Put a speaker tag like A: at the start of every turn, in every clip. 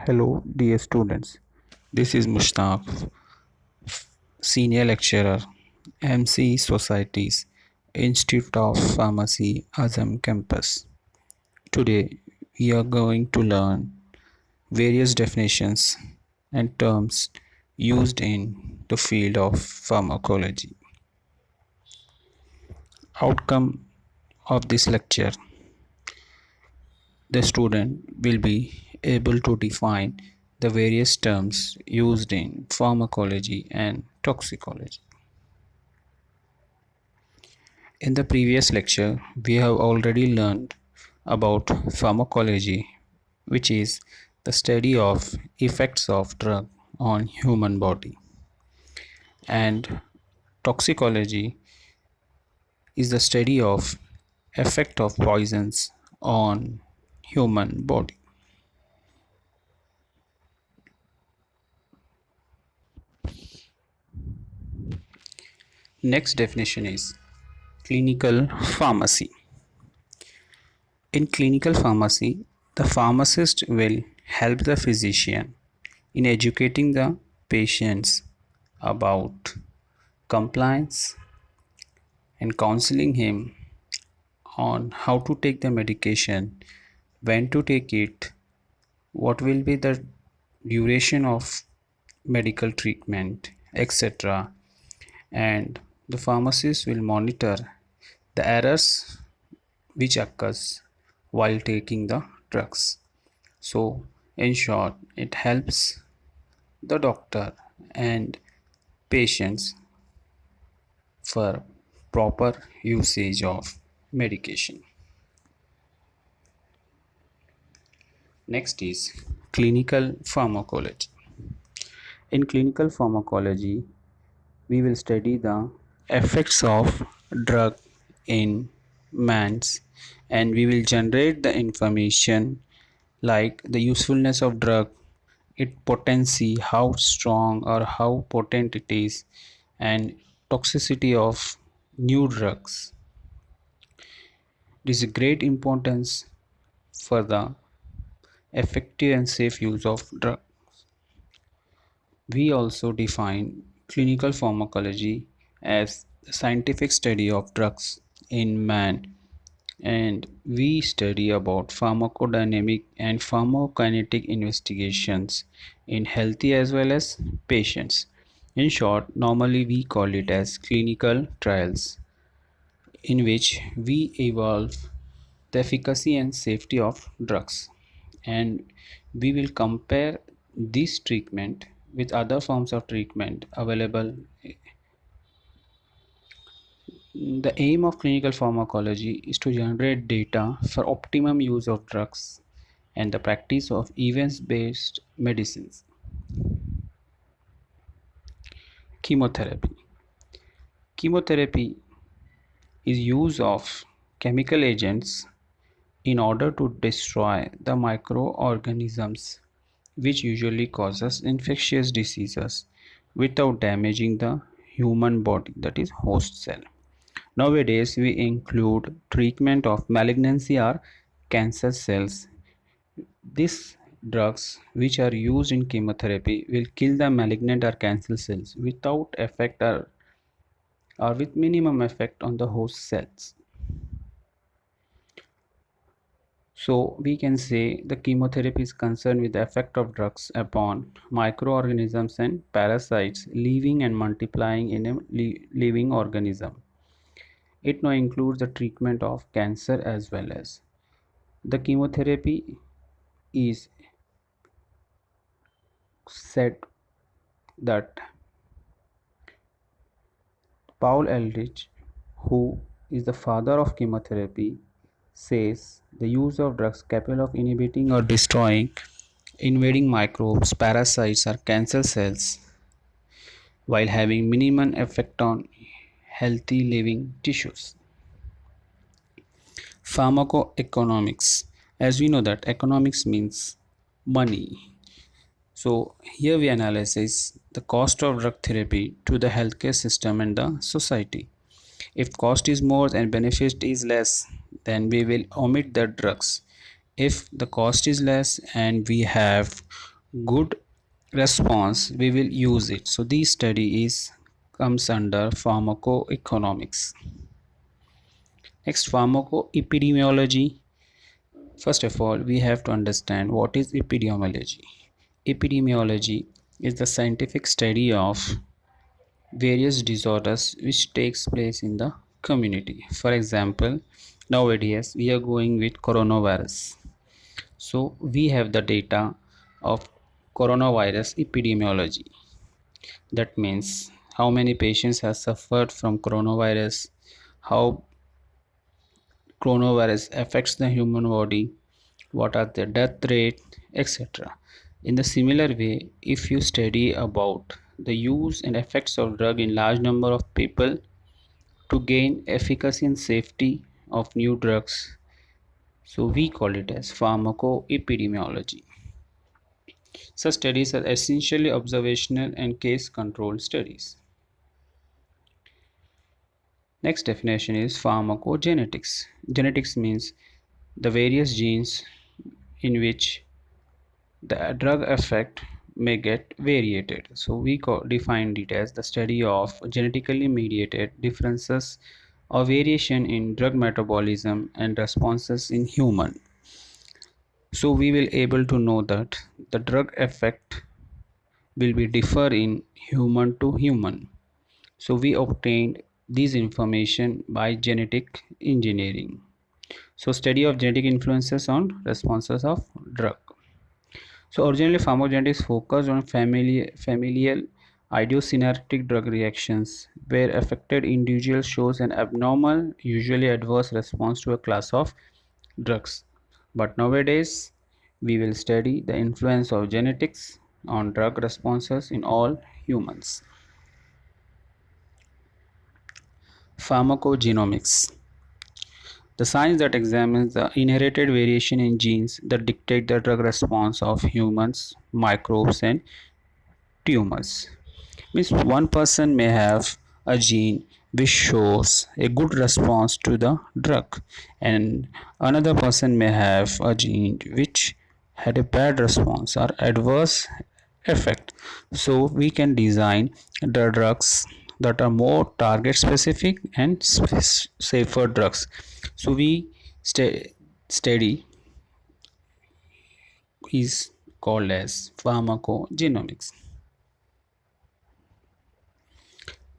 A: Hello, dear students. This is Mushtaq, Senior Lecturer, MC Societies, Institute of Pharmacy, Azam Campus. Today, we are going to learn various definitions and terms used in the field of pharmacology. Outcome of this lecture: the student will be able to define the various terms used in pharmacology and toxicology. In the previous lecture, we have already learned about pharmacology, which is the study of effects of drug on human body, and toxicology is the study of effect of poisons on human body. Next definition is clinical pharmacy. In clinical pharmacy, the pharmacist will help the physician in educating the patients about compliance and counseling him on how to take the medication, when to take it, what will be the duration of medical treatment, etc. And the pharmacist will monitor the errors which occurs while taking the drugs. So, in short, it helps the doctor and patients for proper usage of medication. Next is clinical pharmacology. In clinical pharmacology, we will study the effects of drug in man's, and we will generate the information like the usefulness of drug, its potency, how strong or how potent it is, and toxicity of new drugs. It is a great importance for the effective and safe use of drug. We also define clinical pharmacology as the scientific study of drugs in man, and we study about pharmacodynamic and pharmacokinetic investigations in healthy as well as patients. In short, normally we call it as clinical trials, in which we evaluate the efficacy and safety of drugs, and we will compare this treatment with other forms of treatment available. The aim of clinical pharmacology is to generate data for optimum use of drugs and the practice of evidence-based medicines. Chemotherapy. Chemotherapy is use of chemical agents in order to destroy the microorganisms which usually causes infectious diseases without damaging the human body, that is host cell. Nowadays we include treatment of malignancy or cancer cells. These drugs which are used in chemotherapy will kill the malignant or cancer cells without effect or with minimum effect on the host cells. So we can say the chemotherapy is concerned with the effect of drugs upon microorganisms and parasites living and multiplying in a living organism. It now includes the treatment of cancer as well as. The chemotherapy is said that Paul Ehrlich, who is the father of chemotherapy, says the use of drugs capable of inhibiting or destroying invading microbes, parasites, or cancer cells while having minimum effect on healthy living tissues. Pharmacoeconomics. As we know that economics means money. So here we analyze the cost of drug therapy to the healthcare system and the society. If cost is more and benefit is less, then we will omit the drugs. If the cost is less and we have good response, we will use it. So this study is comes under pharmacoeconomics. Next, pharmacoepidemiology. First of all, we have to understand what is epidemiology. Epidemiology is the scientific study of various disorders which takes place in the community. For example, nowadays we are going with coronavirus. So we have the data of coronavirus epidemiology. That means how many patients have suffered from coronavirus, how coronavirus affects the human body, what are the death rate, etc. In the similar way, if you study about the use and effects of drug in large number of people to gain efficacy and safety of new drugs, so we call it as pharmacoepidemiology. Such studies are essentially observational and case controlled studies. Next definition is pharmacogenetics. Genetics means the various genes in which the drug effect may get variated. So we defined it as the study of genetically mediated differences or variation in drug metabolism and responses in human. So we will able to know that the drug effect will be differ in human to human. So we obtained this information by genetic engineering. So study of genetic influences on responses of drug. So originally pharmacogenetics focused on familial idiosyncratic drug reactions where affected individual shows an abnormal, usually adverse response to a class of drugs. But nowadays we will study the influence of genetics on drug responses in all humans. Pharmacogenomics. The science that examines the inherited variation in genes that dictate the drug response of humans, microbes, and tumors. Means one person may have a gene which shows a good response to the drug, and another person may have a gene which had a bad response or adverse effect. So we can design the drugs that are more target specific and safer drugs. So we study is called as pharmacogenomics.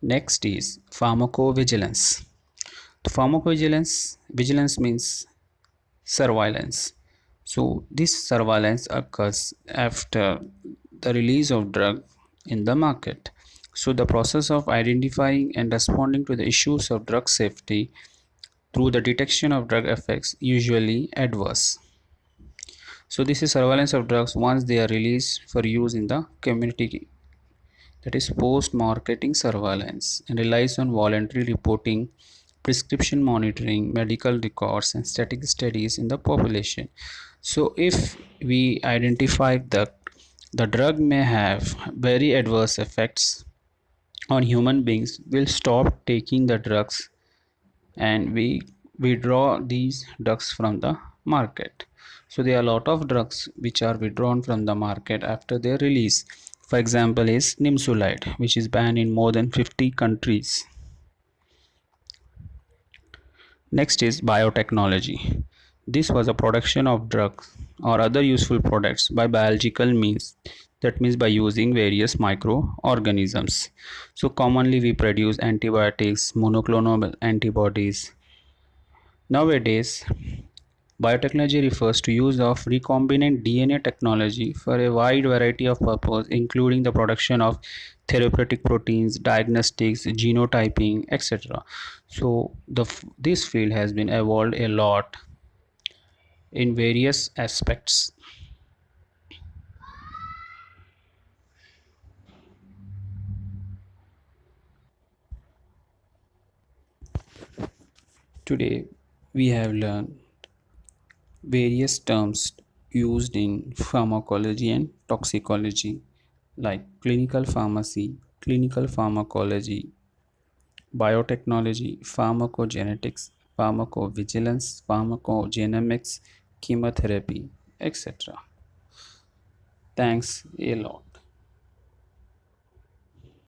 A: Next is pharmacovigilance. The vigilance means surveillance. So this surveillance occurs after the release of drug in the market. So the process of identifying and responding to the issues of drug safety through the detection of drug effects usually adverse. So this is surveillance of drugs once they are released for use in the community, that is post marketing surveillance, and relies on voluntary reporting, prescription monitoring, medical records, and static studies in the population. So if we identify that the drug may have very adverse effects on human beings, we'll stop taking the drugs and we withdraw these drugs from the market. So there are a lot of drugs which are withdrawn from the market after their release. For example is nimsulide, which is banned in more than 50 countries. Next is biotechnology. This was a production of drugs or other useful products by biological means, that means by using various microorganisms. So commonly we produce antibiotics, monoclonal antibodies. Nowadays, biotechnology refers to use of recombinant DNA technology for a wide variety of purposes, including the production of therapeutic proteins, diagnostics, genotyping, etc. So this field has been evolved a lot in various aspects. Today we have learned various terms used in pharmacology and toxicology, like clinical pharmacy, clinical pharmacology, biotechnology, pharmacogenetics, pharmacovigilance, pharmacogenomics, chemotherapy, etc. Thanks a lot.